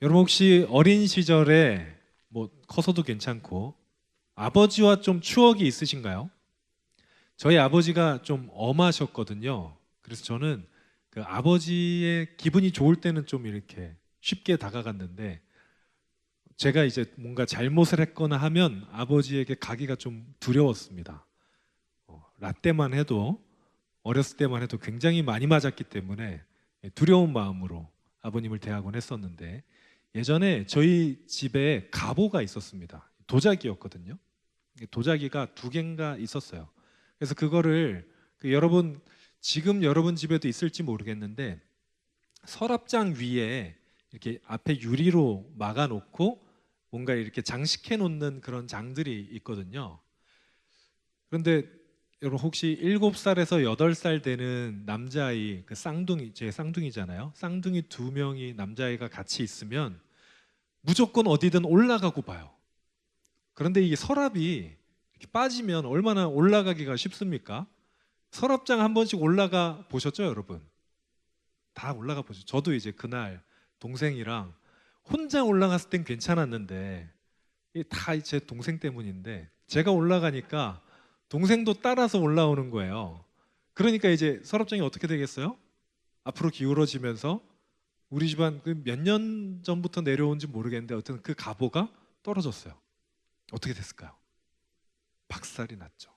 여러분 혹시 어린 시절에 뭐 커서도 괜찮고 아버지와 좀 추억이 있으신가요? 저희 아버지가 좀 엄하셨거든요. 그래서 저는 그 아버지의 기분이 좋을 때는 좀 이렇게 쉽게 다가갔는데 제가 이제 뭔가 잘못을 했거나 하면 아버지에게 가기가 좀 두려웠습니다. 라떼만 해도 어렸을 때만 해도 굉장히 많이 맞았기 때문에 두려운 마음으로 아버님을 대하곤 했었는데 예전에 저희 집에 가보가 있었습니다. 도자기였거든요. 도자기가 두 개인가 있었어요. 그래서 그거를 여러분 지금 여러분 집에도 있을지 모르겠는데 서랍장 위에 이렇게 앞에 유리로 막아놓고 뭔가 이렇게 장식해 놓는 그런 장들이 있거든요. 그런데 여러분 혹시 7살에서 8살 되는 남자아이 그 쌍둥이 제 쌍둥이잖아요. 쌍둥이 두 명이 남자아이가 같이 있으면 무조건 어디든 올라가고 봐요. 그런데 이게 서랍이 이렇게 빠지면 얼마나 올라가기가 쉽습니까? 서랍장 한 번씩 올라가 보셨죠, 여러분? 다 올라가 보죠. 저도 이제 그날 동생이랑 혼자 올라갔을 땐 괜찮았는데 이게 다 제 동생 때문인데 제가 올라가니까 동생도 따라서 올라오는 거예요. 그러니까 이제 서랍장이 어떻게 되겠어요? 앞으로 기울어지면서 우리 집안 몇 년 전부터 내려온지 모르겠는데 어쨌든 그 갑오가 떨어졌어요. 어떻게 됐을까요? 박살이 났죠.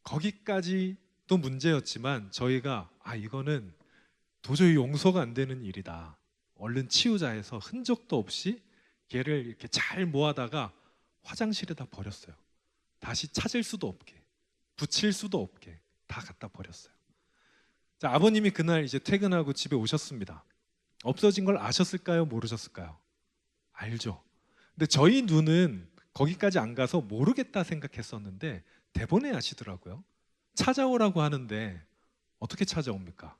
거기까지도 문제였지만 저희가 이거는 도저히 용서가 안 되는 일이다. 얼른 치우자 해서 흔적도 없이 걔를 이렇게 잘 모아다가 화장실에다 버렸어요. 다시 찾을 수도 없게, 붙일 수도 없게 다 갖다 버렸어요. 자, 아버님이 그날 이제 퇴근하고 집에 오셨습니다. 없어진 걸 아셨을까요? 모르셨을까요? 알죠. 근데 저희 눈은 거기까지 안 가서 모르겠다 생각했었는데 대본에 아시더라고요. 찾아오라고 하는데 어떻게 찾아옵니까?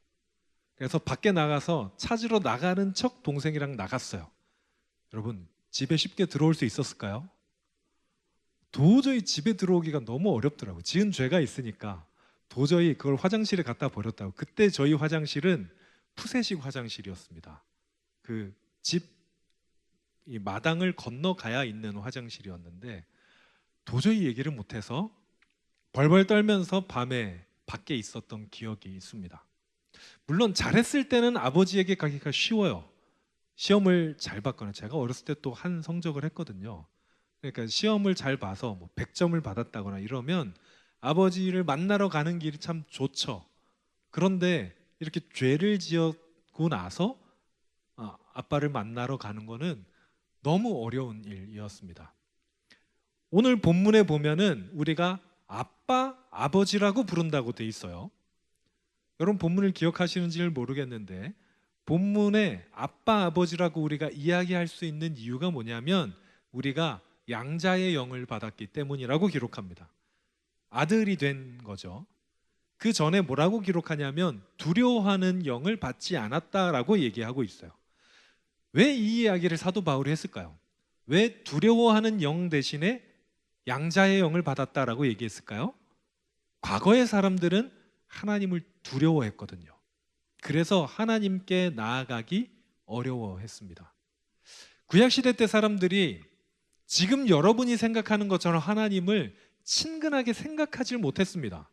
그래서 밖에 나가서 찾으러 나가는 척 동생이랑 나갔어요. 여러분, 집에 쉽게 들어올 수 있었을까요? 도저히 집에 들어오기가 너무 어렵더라고요. 지은 죄가 있으니까 도저히 그걸 화장실에 갖다 버렸다고. 그때 저희 화장실은 푸세식 화장실이었습니다. 그 집 이 마당을 건너가야 있는 화장실이었는데 도저히 얘기를 못해서 벌벌 떨면서 밤에 밖에 있었던 기억이 있습니다. 물론 잘했을 때는 아버지에게 가기가 쉬워요. 시험을 잘 봤거나 제가 어렸을 때 또 한 성적을 했거든요. 그러니까 시험을 잘 봐서 뭐 100점을 받았다거나 이러면 아버지를 만나러 가는 길이 참 좋죠. 그런데 이렇게 죄를 지었고 나서 아빠를 만나러 가는 거는 너무 어려운 일이었습니다. 오늘 본문에 보면은 우리가 아빠, 아버지라고 부른다고 돼 있어요. 여러분 본문을 기억하시는지를 모르겠는데 본문에 아빠, 아버지라고 우리가 이야기할 수 있는 이유가 뭐냐면 우리가 양자의 영을 받았기 때문이라고 기록합니다. 아들이 된 거죠. 그 전에 뭐라고 기록하냐면 두려워하는 영을 받지 않았다라고 얘기하고 있어요. 왜 이 이야기를 사도 바울이 했을까요? 왜 두려워하는 영 대신에 양자의 영을 받았다라고 얘기했을까요? 과거의 사람들은 하나님을 두려워했거든요. 그래서 하나님께 나아가기 어려워했습니다. 구약시대 때 사람들이 지금 여러분이 생각하는 것처럼 하나님을 친근하게 생각하지 못했습니다.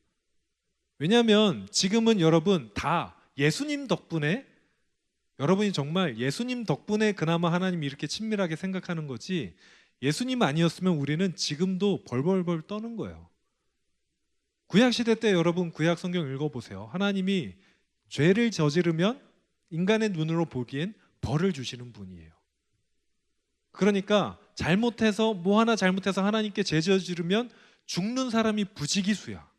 왜냐하면 지금은 여러분 다 예수님 덕분에 여러분이 정말 예수님 덕분에 그나마 하나님이 이렇게 친밀하게 생각하는 거지 예수님 아니었으면 우리는 지금도 벌벌벌 떠는 거예요. 구약시대 때 여러분 구약 성경 읽어보세요. 하나님이 죄를 저지르면 인간의 눈으로 보기엔 벌을 주시는 분이에요. 그러니까 잘못해서 뭐 하나 잘못해서 하나님께 죄 저지르면 죽는 사람이 부지기수야.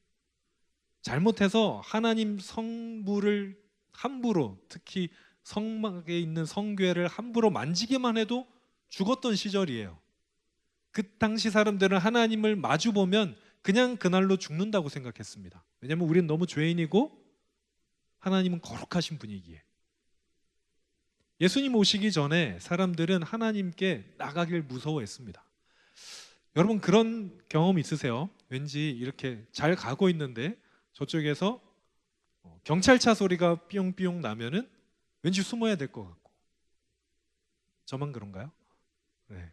잘못해서 하나님 성부를 함부로 특히 성막에 있는 성궤를 함부로 만지기만 해도 죽었던 시절이에요. 그 당시 사람들은 하나님을 마주 보면 그냥 그날로 죽는다고 생각했습니다. 왜냐하면 우리는 너무 죄인이고 하나님은 거룩하신 분이기에. 예수님 오시기 전에 사람들은 하나님께 나가길 무서워했습니다. 여러분 그런 경험 있으세요? 왠지 이렇게 잘 가고 있는데 저쪽에서 경찰차 소리가 삐용삐용 나면은 왠지 숨어야 될 것 같고 저만 그런가요? 네.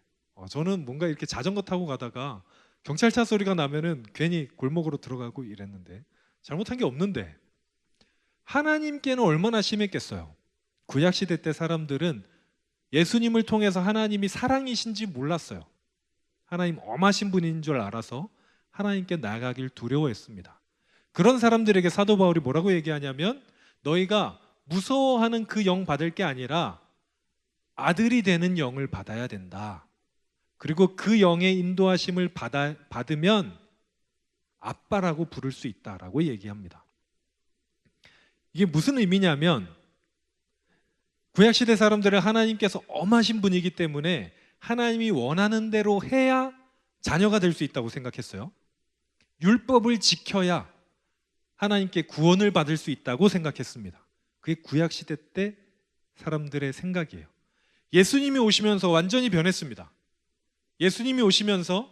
저는 뭔가 이렇게 자전거 타고 가다가 경찰차 소리가 나면은 괜히 골목으로 들어가고 이랬는데 잘못한 게 없는데 하나님께는 얼마나 심했겠어요. 구약 시대 때 사람들은 예수님을 통해서 하나님이 사랑이신지 몰랐어요. 하나님 엄하신 분인 줄 알아서 하나님께 나가길 두려워했습니다. 그런 사람들에게 사도 바울이 뭐라고 얘기하냐면 너희가 무서워하는 그 영 받을 게 아니라 아들이 되는 영을 받아야 된다. 그리고 그 영의 인도하심을 받으면 아빠라고 부를 수 있다라고 얘기합니다. 이게 무슨 의미냐면 구약시대 사람들은 하나님께서 엄하신 분이기 때문에 하나님이 원하는 대로 해야 자녀가 될 수 있다고 생각했어요. 율법을 지켜야 하나님께 구원을 받을 수 있다고 생각했습니다. 그게 구약시대 때 사람들의 생각이에요. 예수님이 오시면서 완전히 변했습니다. 예수님이 오시면서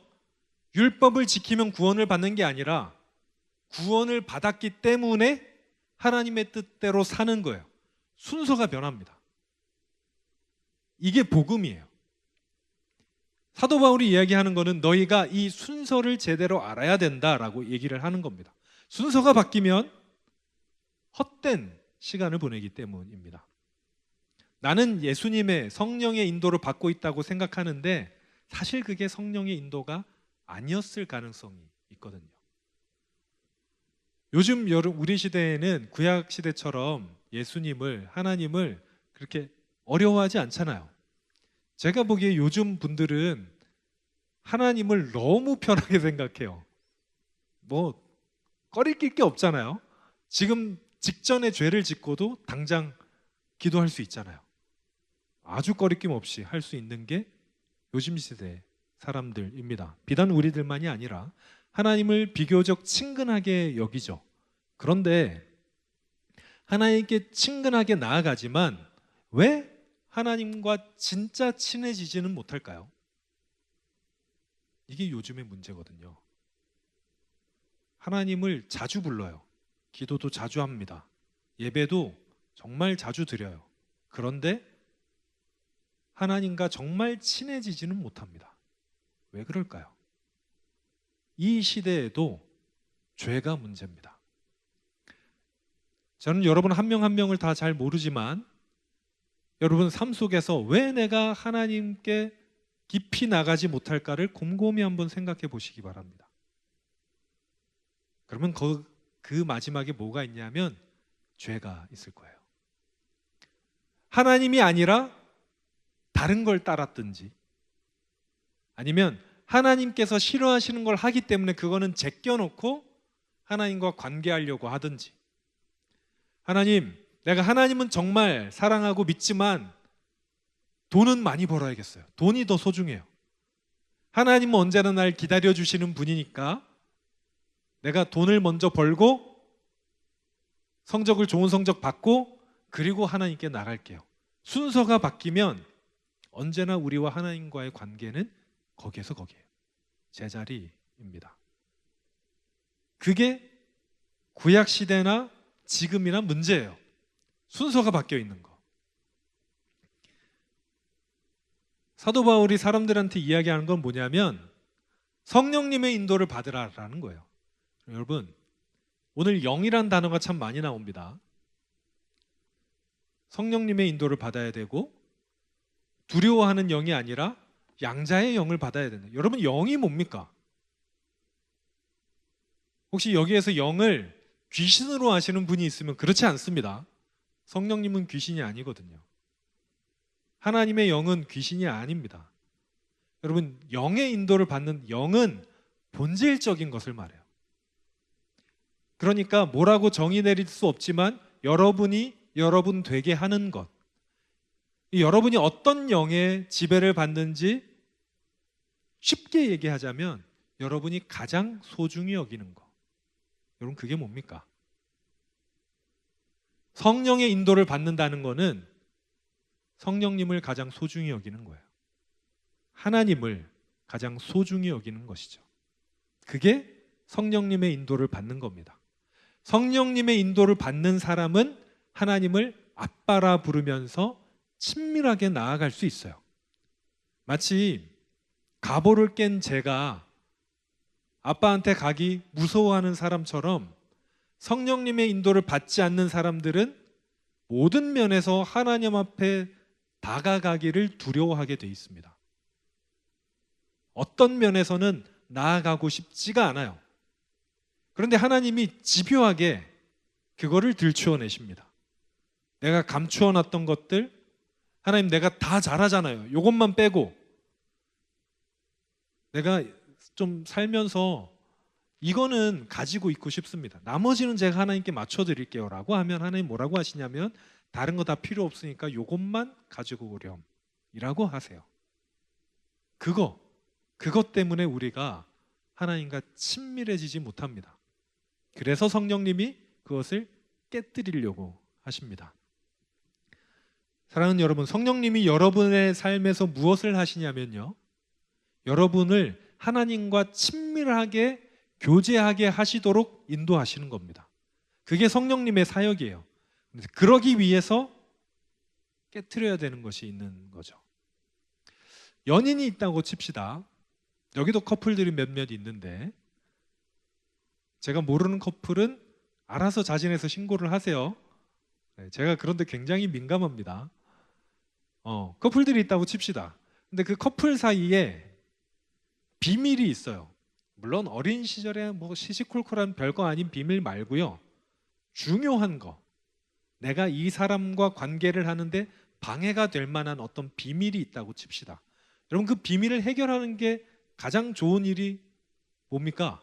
율법을 지키면 구원을 받는 게 아니라 구원을 받았기 때문에 하나님의 뜻대로 사는 거예요. 순서가 변합니다. 이게 복음이에요. 사도 바울이 이야기하는 거는 너희가 이 순서를 제대로 알아야 된다라고 얘기를 하는 겁니다. 순서가 바뀌면 헛된 시간을 보내기 때문입니다. 나는 예수님의 성령의 인도를 받고 있다고 생각하는데 사실 그게 성령의 인도가 아니었을 가능성이 있거든요. 요즘 우리 시대에는 구약 시대처럼 예수님을, 하나님을 그렇게 어려워하지 않잖아요. 제가 보기에 요즘 분들은 하나님을 너무 편하게 생각해요. 뭐 꺼리낄 게 없잖아요. 지금 직전에 죄를 짓고도 당장 기도할 수 있잖아요. 아주 꺼리낌 없이 할 수 있는 게 요즘 시대 사람들입니다. 비단 우리들만이 아니라 하나님을 비교적 친근하게 여기죠. 그런데 하나님께 친근하게 나아가지만 왜 하나님과 진짜 친해지지는 못할까요? 이게 요즘의 문제거든요. 하나님을 자주 불러요. 기도도 자주 합니다. 예배도 정말 자주 드려요. 그런데 하나님과 정말 친해지지는 못합니다. 왜 그럴까요? 이 시대에도 죄가 문제입니다. 저는 여러분 한 명 한 명을 다 잘 모르지만 여러분 삶 속에서 왜 내가 하나님께 깊이 나가지 못할까를 곰곰이 한번 생각해 보시기 바랍니다. 그러면 그 마지막에 뭐가 있냐면 죄가 있을 거예요. 하나님이 아니라 다른 걸 따랐든지 아니면 하나님께서 싫어하시는 걸 하기 때문에 그거는 제껴놓고 하나님과 관계하려고 하든지 하나님, 내가 하나님은 정말 사랑하고 믿지만 돈은 많이 벌어야겠어요. 돈이 더 소중해요. 하나님은 언제나 날 기다려주시는 분이니까 내가 돈을 먼저 벌고 좋은 성적 받고 그리고 하나님께 나갈게요. 순서가 바뀌면 언제나 우리와 하나님과의 관계는 거기에서 거기에요. 제자리입니다. 그게 구약 시대나 지금이나 문제예요. 순서가 바뀌어 있는 거. 사도 바울이 사람들한테 이야기하는 건 뭐냐면 성령님의 인도를 받으라라는 거예요. 여러분, 오늘 영이란 단어가 참 많이 나옵니다. 성령님의 인도를 받아야 되고 두려워하는 영이 아니라 양자의 영을 받아야 된다. 여러분, 영이 뭡니까? 혹시 여기에서 영을 귀신으로 아시는 분이 있으면 그렇지 않습니다. 성령님은 귀신이 아니거든요. 하나님의 영은 귀신이 아닙니다. 여러분, 영의 인도를 받는 영은 본질적인 것을 말해요. 그러니까 뭐라고 정의 내릴 수 없지만 여러분이 여러분 되게 하는 것, 여러분이 어떤 영의 지배를 받는지 쉽게 얘기하자면 여러분이 가장 소중히 여기는 것. 여러분, 그게 뭡니까? 성령의 인도를 받는다는 것은 성령님을 가장 소중히 여기는 거예요. 하나님을 가장 소중히 여기는 것이죠. 그게 성령님의 인도를 받는 겁니다. 성령님의 인도를 받는 사람은 하나님을 아빠라 부르면서 친밀하게 나아갈 수 있어요. 마치 가보를 깬 제가 아빠한테 가기 무서워하는 사람처럼 성령님의 인도를 받지 않는 사람들은 모든 면에서 하나님 앞에 다가가기를 두려워하게 돼 있습니다. 어떤 면에서는 나아가고 싶지가 않아요. 그런데 하나님이 집요하게 그거를 들추어내십니다. 내가 감추어놨던 것들, 하나님 내가 다 잘하잖아요. 이것만 빼고 내가 좀 살면서 이거는 가지고 있고 싶습니다. 나머지는 제가 하나님께 맞춰드릴게요 라고 하면 하나님 뭐라고 하시냐면 다른 거 다 필요 없으니까 이것만 가지고 오렴 이라고 하세요. 그것 때문에 우리가 하나님과 친밀해지지 못합니다. 그래서 성령님이 그것을 깨뜨리려고 하십니다. 사랑하는 여러분, 성령님이 여러분의 삶에서 무엇을 하시냐면요, 여러분을 하나님과 친밀하게 교제하게 하시도록 인도하시는 겁니다. 그게 성령님의 사역이에요. 그러기 위해서 깨트려야 되는 것이 있는 거죠. 연인이 있다고 칩시다. 여기도 커플들이 몇몇 있는데 제가 모르는 커플은 알아서 자진해서 신고를 하세요. 제가 그런데 굉장히 민감합니다. 커플들이 있다고 칩시다. 근데 그 커플 사이에 비밀이 있어요. 물론 어린 시절에 뭐 시시콜콜한 별거 아닌 비밀 말고요, 중요한 거, 내가 이 사람과 관계를 하는데 방해가 될 만한 어떤 비밀이 있다고 칩시다. 여러분, 그 비밀을 해결하는 게 가장 좋은 일이 뭡니까?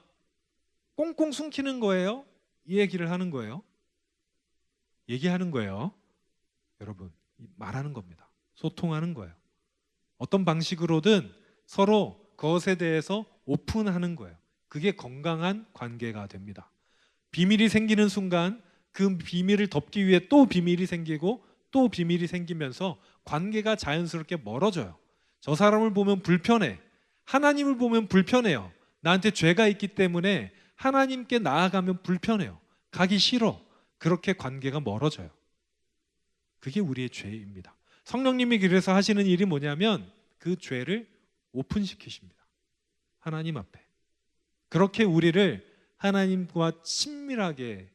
꽁꽁 숨기는 거예요? 이 얘기를 하는 거예요? 얘기하는 거예요. 여러분, 말하는 겁니다. 소통하는 거예요. 어떤 방식으로든 서로 그것에 대해서 오픈하는 거예요. 그게 건강한 관계가 됩니다. 비밀이 생기는 순간 그 비밀을 덮기 위해 또 비밀이 생기고 또 비밀이 생기면서 관계가 자연스럽게 멀어져요. 저 사람을 보면 불편해. 하나님을 보면 불편해요. 나한테 죄가 있기 때문에 하나님께 나아가면 불편해요. 가기 싫어. 그렇게 관계가 멀어져요. 그게 우리의 죄입니다. 성령님이 그래서 하시는 일이 뭐냐면 그 죄를 오픈시키십니다. 하나님 앞에. 그렇게 우리를 하나님과 친밀하게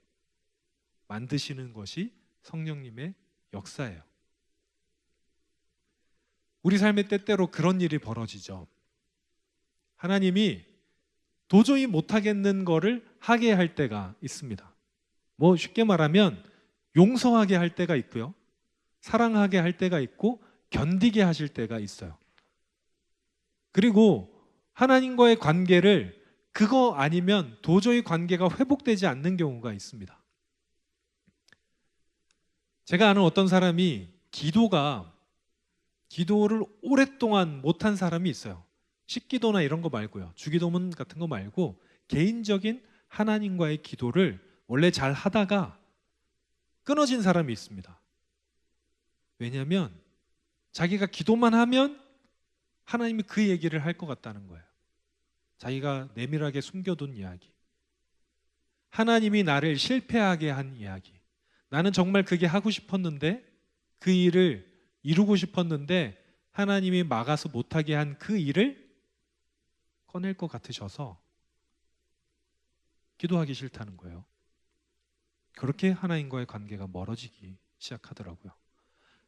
만드시는 것이 성령님의 역사예요. 우리 삶의 때때로 그런 일이 벌어지죠. 하나님이 도저히 못하겠는 거를 하게 할 때가 있습니다. 뭐 쉽게 말하면 용서하게 할 때가 있고요, 사랑하게 할 때가 있고 견디게 하실 때가 있어요. 그리고 하나님과의 관계를 그거 아니면 도저히 관계가 회복되지 않는 경우가 있습니다. 제가 아는 어떤 사람이 기도를 오랫동안 못한 사람이 있어요. 식기도나 이런 거 말고요, 주기도문 같은 거 말고 개인적인 하나님과의 기도를 원래 잘 하다가 끊어진 사람이 있습니다. 왜냐하면 자기가 기도만 하면 하나님이 그 얘기를 할 것 같다는 거예요. 자기가 내밀하게 숨겨둔 이야기, 하나님이 나를 실패하게 한 이야기, 나는 정말 그게 하고 싶었는데 그 일을 이루고 싶었는데 하나님이 막아서 못하게 한 그 일을 꺼낼 것 같으셔서 기도하기 싫다는 거예요. 그렇게 하나님과의 관계가 멀어지기 시작하더라고요.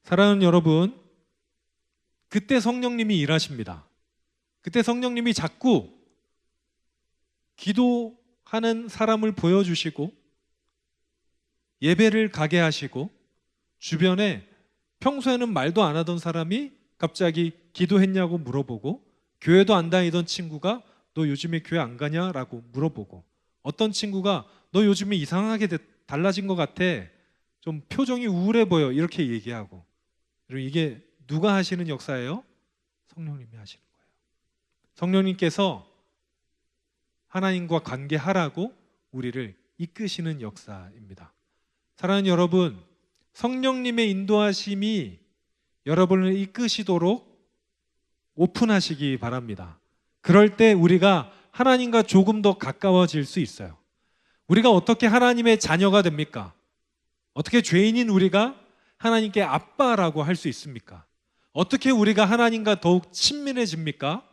사랑하는 여러분, 그때 성령님이 일하십니다. 그때 성령님이 자꾸 기도하는 사람을 보여주시고 예배를 가게 하시고, 주변에 평소에는 말도 안 하던 사람이 갑자기 기도했냐고 물어보고, 교회도 안 다니던 친구가 너 요즘에 교회 안 가냐? 라고 물어보고, 어떤 친구가 너 요즘에 이상하게 달라진 것 같아, 좀 표정이 우울해 보여, 이렇게 얘기하고. 그리고 이게 누가 하시는 역사예요? 성령님이 하시는 거예요. 성령님께서 하나님과 관계하라고 우리를 이끄시는 역사입니다. 사랑하는 여러분, 성령님의 인도하심이 여러분을 이끄시도록 오픈하시기 바랍니다. 그럴 때 우리가 하나님과 조금 더 가까워질 수 있어요. 우리가 어떻게 하나님의 자녀가 됩니까? 어떻게 죄인인 우리가 하나님께 아빠라고 할 수 있습니까? 어떻게 우리가 하나님과 더욱 친밀해집니까?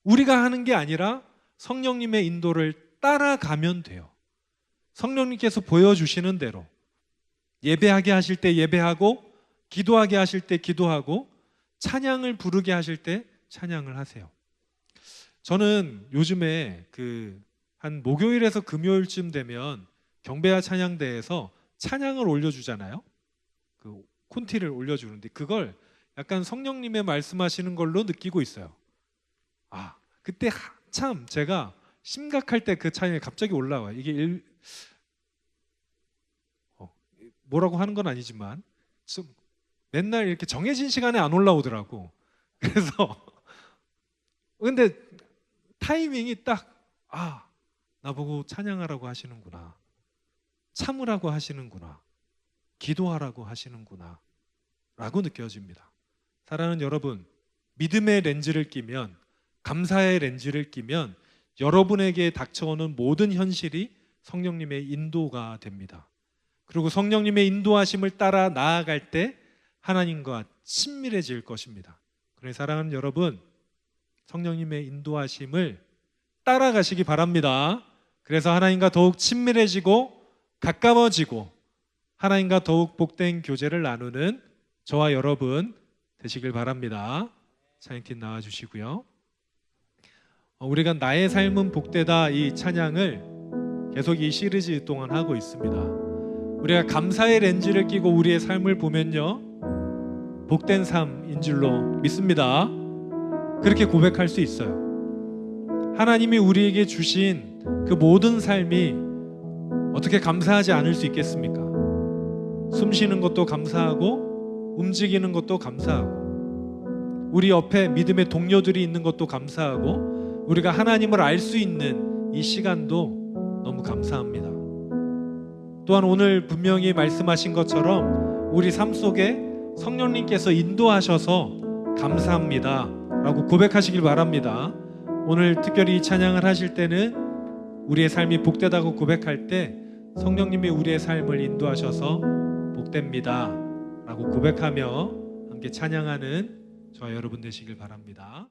우리가 하는 게 아니라 성령님의 인도를 따라가면 돼요. 성령님께서 보여주시는 대로 예배하게 하실 때 예배하고, 기도하게 하실 때 기도하고, 찬양을 부르게 하실 때 찬양을 하세요. 저는 요즘에 한 목요일에서 금요일쯤 되면 경배와 찬양대에서 찬양을 올려주잖아요. 그 콘티를 올려주는데 그걸 약간 성령님의 말씀하시는 걸로 느끼고 있어요. 그때 한참 제가 심각할 때 그 찬양이 갑자기 올라와요. 이게 뭐라고 하는 건 아니지만 맨날 이렇게 정해진 시간에 안 올라오더라고. 그래서 근데 타이밍이 딱 나보고 찬양하라고 하시는구나, 참으라고 하시는구나, 기도하라고 하시는구나 라고 느껴집니다. 사랑하는 여러분, 믿음의 렌즈를 끼면, 감사의 렌즈를 끼면 여러분에게 닥쳐오는 모든 현실이 성령님의 인도가 됩니다. 그리고 성령님의 인도하심을 따라 나아갈 때 하나님과 친밀해질 것입니다. 그래서 사랑하는 여러분, 성령님의 인도하심을 따라가시기 바랍니다. 그래서 하나님과 더욱 친밀해지고 가까워지고 하나님과 더욱 복된 교제를 나누는 저와 여러분 되시길 바랍니다. 찬양팀 나와주시고요. 우리가 나의 삶은 복되다, 이 찬양을 계속 이 시리즈 동안 하고 있습니다. 우리가 감사의 렌즈를 끼고 우리의 삶을 보면요, 복된 삶인 줄로 믿습니다. 그렇게 고백할 수 있어요. 하나님이 우리에게 주신 그 모든 삶이 어떻게 감사하지 않을 수 있겠습니까? 숨 쉬는 것도 감사하고, 움직이는 것도 감사하고, 우리 옆에 믿음의 동료들이 있는 것도 감사하고, 우리가 하나님을 알 수 있는 이 시간도 너무 감사합니다. 또한 오늘 분명히 말씀하신 것처럼 우리 삶 속에 성령님께서 인도하셔서 감사합니다 라고 고백하시길 바랍니다. 오늘 특별히 이 찬양을 하실 때는 우리의 삶이 복되다고 고백할 때 성령님이 우리의 삶을 인도하셔서 복됩니다 라고 고백하며 함께 찬양하는 저와 여러분 되시길 바랍니다.